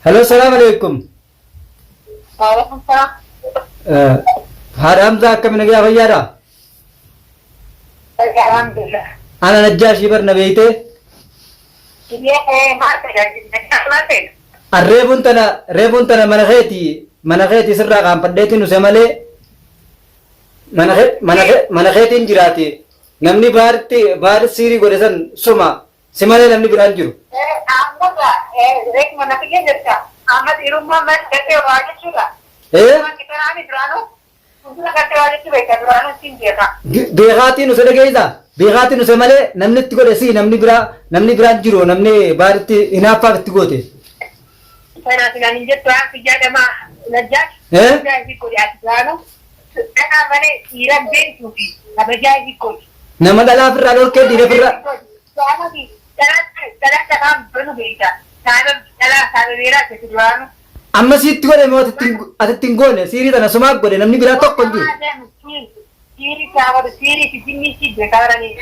हेलो सलाम अलैकुम। वालेकुम सलाम। हाराम za kam nagya vayyara alhamdulillah. ana najjashi bar nabeyte ये है मार पे जाके arrebun tana manakheeti sirra qaanfadheeti nuse malee manakheetiin jiraati namni baari siirii godhe san suma si malee namni biraan jiru. आमदा एक मन के जैसा आमद इरुम्मा में कहते वाले चुला Eh कितना आने दुरानो उनका कहते वाले चुला का दुरानो तीन दिया beekaatiin nuse dhageeysa beekaatiin nuse malee namni itti godhe si namni biraan jiru namni baaritti hinaaffaaf itti goote. Saya nanti ninja tuh aku jaga mah lejat. Eh? Jadi kuliah duranno. Saya mana ira ben tuh. Tapi jadi kuliah. nama dhalaa firraa dhorkee dhiira firraa Soalnya di dalam cakap penuh beda. Saya beda ke duranno. amma siitti godhe moo atitti hin goone siirii tana sumaaf godhe namni biraa tokko hin jiru. Siri kawan siri si sini si sekarang ini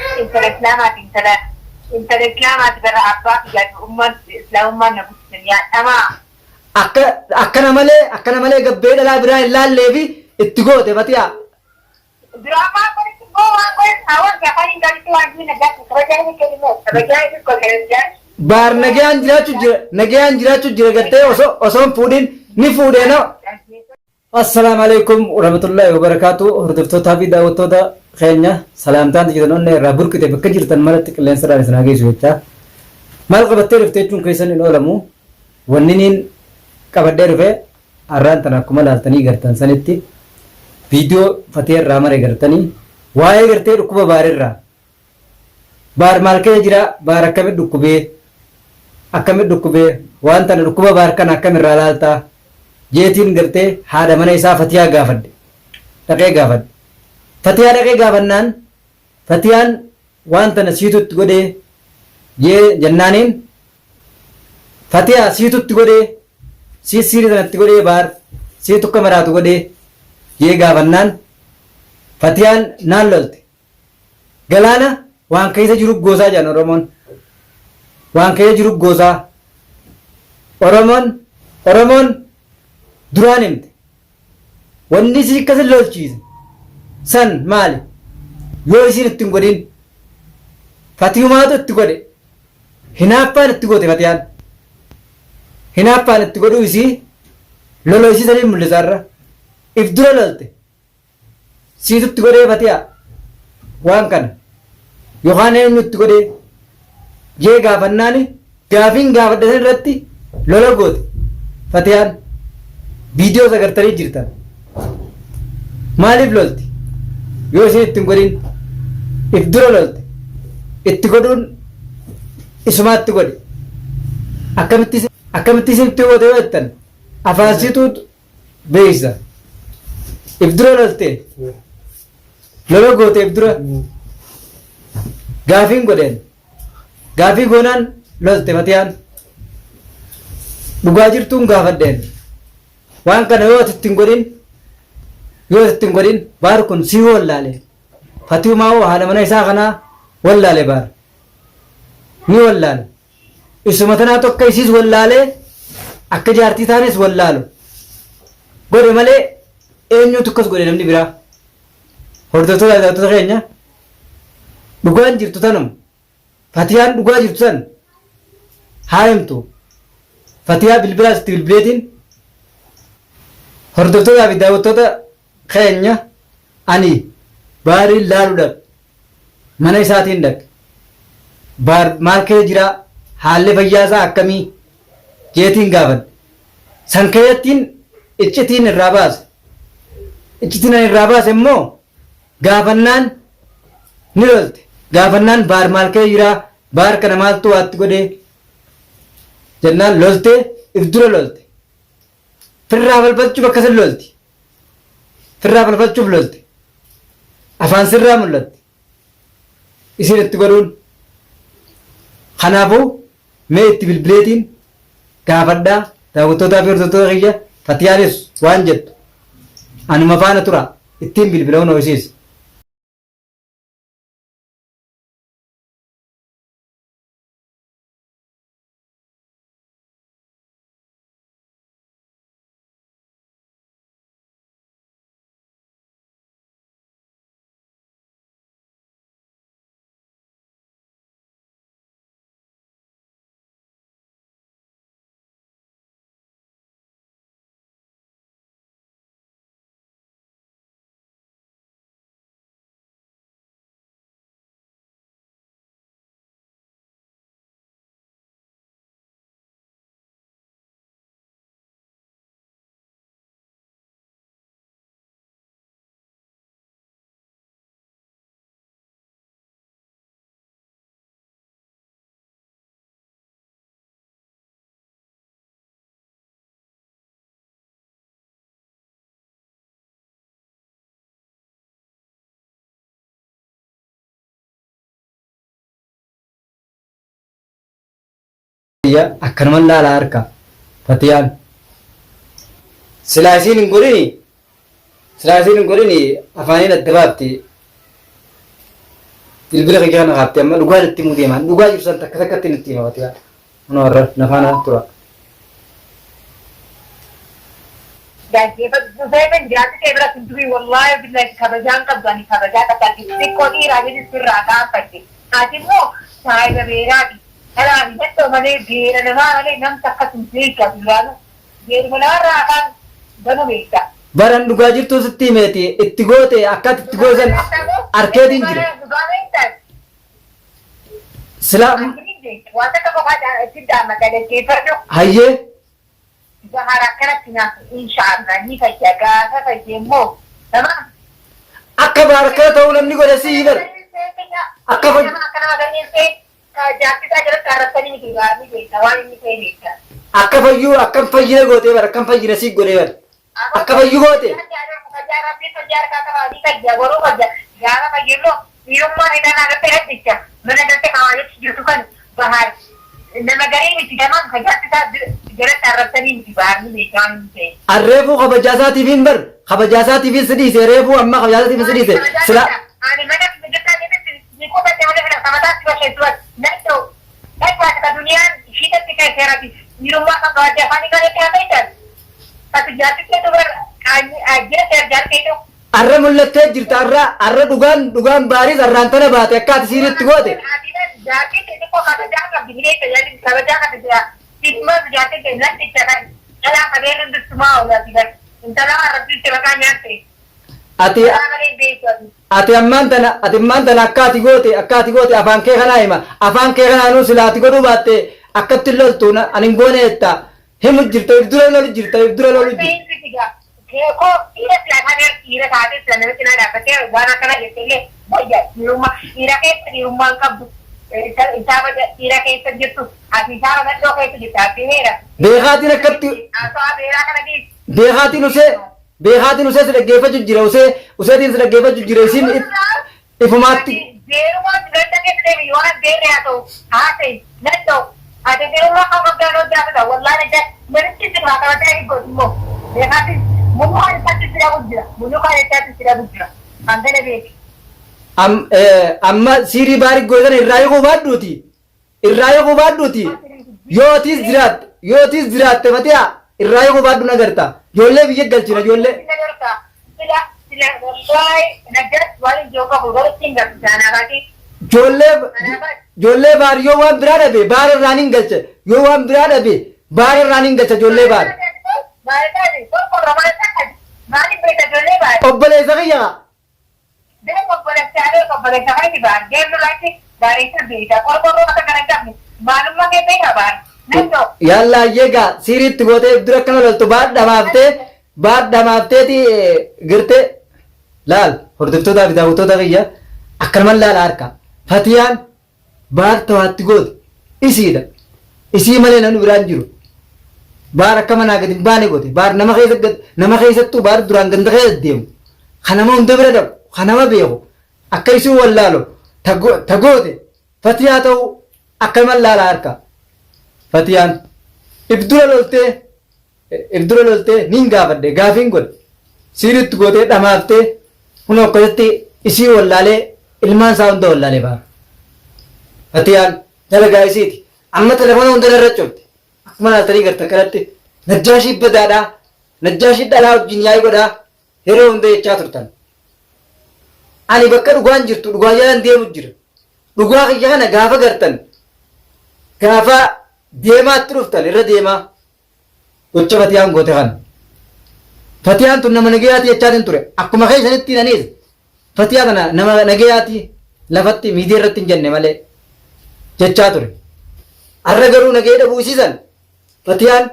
internet lama berapa jadi umat Islam umat nabi dunia sama. akkana malee gabbee dhalaa biraa hin laallee fi itti goote batiyaa. Berapa kali itu awal kali itu lagi negara kerja ini kerja itu kerja. baar nagayaan jiraachuu jira gartee osoo hin fuudhin ni fuudheenoo. assalaamu alaikum warahmatullahi wabarakaatu hordoftootaa fi daawwattoota keenya salaamtaan jirtan onne irraa burqite bakka jirtan malatti qilleensarraan isin hageessu jecha maal qabattee dhuftee jechuun keessan hin oolamu wanniniin qabadhee dhufe har'aan tan akkuma laaltanii gartan sanitti viidiyoo fatee irraa mare gartanii waa'ee gartee dhukkuba baarirraa baar maal keessa jira baar akkamit dhukkubee waan tana dhukkuba baar kana akkamirraa laaltaa jeetiin gartee haadha mana isaa Fatiyaa dhaqee gaafadhe. Fatiyaa dhaqee gaafannaan Fatiyaan waan tana siitutti godhee jee jennaaniin Fatiyaa siitutti godhee siirii sanatti godhee baar siitu akka maraatu godhee jee gaafannaan Fatiyaan naan lolte. Galaana waan keessa jiru goosaa jedhan Oromoon. Waan keessa jiru goosaa. Oromoon duraan himte wanni isii akkasin lolchiise san maali yoo isiin ittiin godhin Fatiyumaatu itti godhe hinaaffaan itti goote Fatiyaan hinaaffaan itti godhuu isii lolo isii sanii mul'isaarra if dura lolte siitutti godhee Fatiyaa waan kana yookaan eenyu itti godhee jee gaafannaani gaafiin gaafadhatan irratti lola goote Fatiyaan viidiyoo sagartanii jirtan maaliif lolti yoo isin ittiin godhin if dura lolte itti godhuun isumaatti godhe akkamitti isin itti goote yoo jettan afaansiituutu beeysa if dura lolte lola goote if dura gaafiin godheen gaafii goonaan lolte Fatiyaan dhugaa jirtuun gaafadheen waan kana yoo ittiin godhin baar kun sii wallaale Fatiyumaa hoo haadha mana isaa kanaa wallaale baar ni wallaale isuma tanaa tokko isiis wallaale akka jaartii taanis wallaalu godhe malee eenyutu akkas godhe namni biraa hordoftoota keenya dhugaan jirtu tanum Fatiyaan dhugaa jirtu san haa himtu Fatiyaa bilbilaas itti bilbileetiin hordoftootaa fi daawwattoota keenya ani baariin laaluudhaaf mana isaatiin dhaqe baar maal keessa jira haalli fayyaasaa akkamii jeetiin gaafadhe san keessattiin iccitiin irraa baase immoo gaafannaan ni lolte gaafannaan baar maal keessa jira baar kana maaltu waatti godhee jennaan loltee if dura lolte firraa balbalchuuf akkasin lolti firraa balbalchuuf lolti afaan sirraa mul'atti isin itti godhuun kanaafuu mee itti bilbileetiin gaafadhaa daawwattootaa fi hordoftoota kiyya Fatiyaanis waan jettu anuma faana tura ittiin bilbila hunoo isiis. ayya akkanuman laalaa harka Fatiyaan silaasiin hin godhini afaaniin adda baafti bilbila kee kana qaabte amma dhugaa itti himuu deemaan dhugaa jirsan takka takkatti itti hima Fatiyaan mana warra nafaana tura. Saya jati kayak berat sendiri, wallahi billahi kabajang kabani kabajang kabani. Sekali raja di surga apa sih? Nanti mau saya beberapa. Kalau ini tuh mana biar nama nam takkan sendiri kabilan. Biar mana rakan banu mereka. Baran dhugaa jirtu sitti himeeti itti goote akkaati itti goosan arkeetiin jira. Sila wanta tokko baadhaa itti daamatalee keeffadhu. hayyee Bahara kanatti nyaatu inshallah ni fayyagaa ka fayyemmoo nama akka baarakaa ta'uu namni godhe sii bar akka akka fayyuu akkam fayyina gootee bar akkam fayyina sii godhee bar akka fayyu goote nama gariin itti gamaan jalatti arrabsanii miti baarni beekaan ta'e. Arreefuu kabajaasaatiif hin bar kabajaasaatiif hin sidiise reefuu amma kabajaasaatiif hin sidiise sila. Ani mana biqiltaa keessatti ni qophatte malee fila samataa si basheessu nattoo dhagbaata ka duniyaan shiitatti kan seerati yerummaa kan qabatte afaanii kan itti haasaitan ati jaatiseetu bar jira seer jaalkeetu. Arra mul'attee jirta arra dhugaan baaris arraan tana baate akka ati siiritti goote. Jaartii keessa koo kabajaa qabdi bilee tajaajila kabajaa qabdi jira. Dhimma jaartii keessa natti jedhan dhalaa qabeen hundumtumaa oolaa fidan. Intala arrabbii itti maqaa nyaatte. Ati ammaan tana akka ati goote afaan kee kanaa hima. Afaan kee kanaa nuu sila ati godhuu baatte akkatti loltu ani hin goone jetta. Himu jirta if dura lolu jirta. Koo dhiira filataanii dhiira taatee fila namatti na dhaabbatee waan akkana jetteillee wayya dhiira keessa dhiirummaan qabdu. Isaaba dhiira keessa jirtu ati isaaba nadhoo keessa jirtu ati heera. Beekaatiin akkatti. Asoo beeraa kana geessu. Beekaatiin usee si dhaggeeffachuu jira useetiin si dhaggeeffachuu jira isin ifumaatti. Beerumaa ganda keessa deemi yoo beerre haa ta'u haasa'e nadhoo ati beerumaa kan qabdaan hojjaatudha wallaa nadda manichi sirraa qabatee eeggooti immoo beekaatiin munukaan isaatti si dhabu jira munukaan isaatti si dhabu jira kan kana beeki. Amma siirii baarii gootan irraa yoo baadhuuti yootis jiraatte Fatiyaa irraa yoo baadhu nagarta ijoollee biyya galchina ijoollee. Ijoollee baari yoo waan biraa dhabe baara irraan hin galcha yoo waan biraa dhabe baara irraan hin galcha ijoollee baari. Obboleessa kiyyaa. Obboleessa kan itti ba'an deemnu laatti bareessa beeka qorqorroo akka kana qabne maalummaa kee beeka ba'an nantoo. Yallaa yeegaa siiriitti gootee dura akkana loltu baadhamaafteeti girtee laal hordoftootaa fi daawwattoota kiyya akkanumaan laala harka Fatiyaan baar tawaatti goote isiidha isii malee namni biraan jiru baar akka manaa gadi hin baane goote baar nama keessattuu baar duraan ganda keessa deemu kanama hunda bira dhabu kanama beeku akka isii wallaalo tagoote Fatiyaa ta'uu akkanumaan laala harka Fatiyaan ibdura loltee niin gaafadhe gaafiin godhe siiritti gootee dhamaaftee kun akkasitti isii wallaalee ilmaan isaa hunda wallaalee ba'a. Fatiyaan dalagaa isiiti amma telefoona hunda irra cobte akkuma laaltanii gartan kanatti najjaashii badaadhaa najjaashii dhalaa wajjin yaa'ii godhaa yeroo hunda jechaa turtan. Ani bakka dhugaan jirtu dhugaa jalaan deemu jira. Dhugaa kiyya kana gaafa gartan gaafa deemaatti dhuftan irra deemaa gocha Fatiyaan goote kana. Fatiyaan tun nama nagayaati jechaatiin ture akkuma keessanitti anis Fatiyaa kana nama nagayaati lafatti miidiyaa irratti hin jenne malee jechaa ture. Har'a garuu nagaya dhabuusiisan Fatiyaan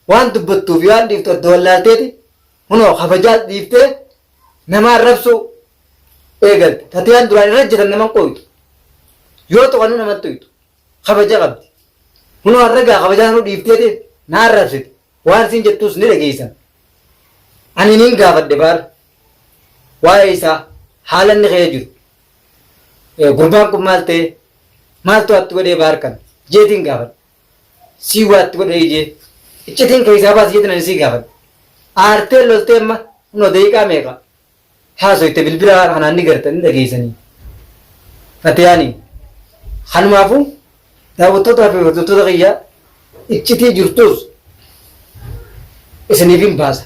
waan dubbattuuf waan dhiiftu adda wallaalteeti hunoo kabajaa dhiiftee nama arrabsuu eegalte. Fatiyaan duraan irra jetan nama qoytu yoo to'annu namatti toytu kabaja qabdi. Hunoo har'a gaa kabajaa sanuu dhiifteeti na arrabsite waan isin jettuus ni dhageessan. Ani niin gaafadhe baar waa'ee isaa haala inni ka'ee jiru. Gurbaan kun maal ta'e maaltu atti godhee baar kan jeetiin gaafadhe. sii waatti godhe ijee iccitiin keessaa baas jeetin ani sii gaafadhe aartee loltee amma hunoo daqiiqaa meeqa haasoyte bilbila kanaan ni gartan ni dhageessanii Fatiyaanii kanumaafu daawwattootaa fi hordoftoota kiyyaa iccitii jirtus isiniif hin baasa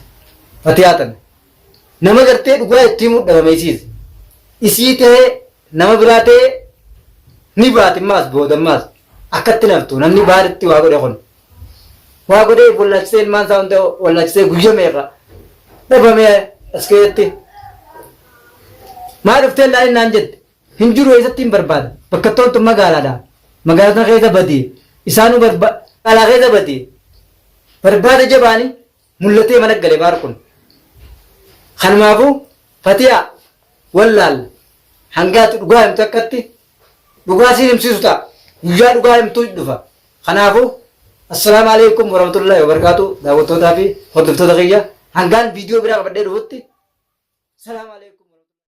Fatiyaatan nama gartee dhugaa itti himuu dhabameessiisa isii ta'ee nama biraa ta'ee ni baatimmaas boodammaas akkatti naftu namni baadatti waa godhe kun waa godhee wallaachisee ilmaan isaa hunda wallaachisee guyyaa meeqa dhabamee as keessatti maa dhuftee laalin naan jette hin jiru eessatti hin barbaada bakka toontu magaalaadha magaalaa keessa badee isaanuu alaa keessa badee barbaada jabaanii mul'atee mana galee baar kun kanumaafuu Fatiyaa wallaal hangaatti dhugaa himtu akkatti dhugaa siin himsiisu ta'a guyyaa dhugaa himtuu dhufa kanaafuu assalaamu alaikum warahmatullahi wabarakatuh daawwattootaa fi hordoftoota kiyya hangaan viidiyoo biraa qabadhee dhufutti salaamu alaikum